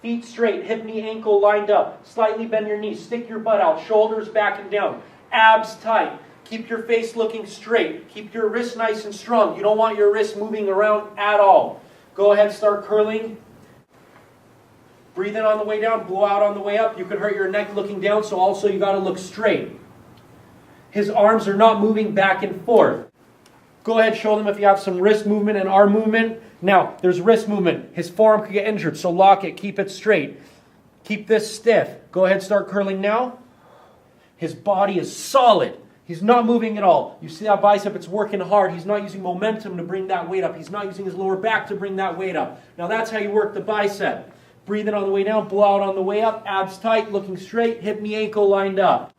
Feet straight, hip, knee, ankle lined up. Slightly bend your knees. Stick your butt out. Shoulders back and down. Abs tight. Keep your face looking straight. Keep your wrists nice and strong. You don't want your wrists moving around at all. Go ahead, start curling. Breathe in on the way down, blow out on the way up. You could hurt your neck looking down, so also you got to look straight. His arms are not moving back and forth. Go ahead, show them if you have some wrist movement and arm movement. Now, there's wrist movement. His forearm could get injured, so lock it, keep it straight. Keep this stiff. Go ahead, start curling now. His body is solid. He's not moving at all. You see that bicep, it's working hard. He's not using momentum to bring that weight up. He's not using his lower back to bring that weight up. Now that's how you work the bicep. Breathe in on the way down, blow out on the way up. Abs tight, looking straight, hip, knee, ankle lined up.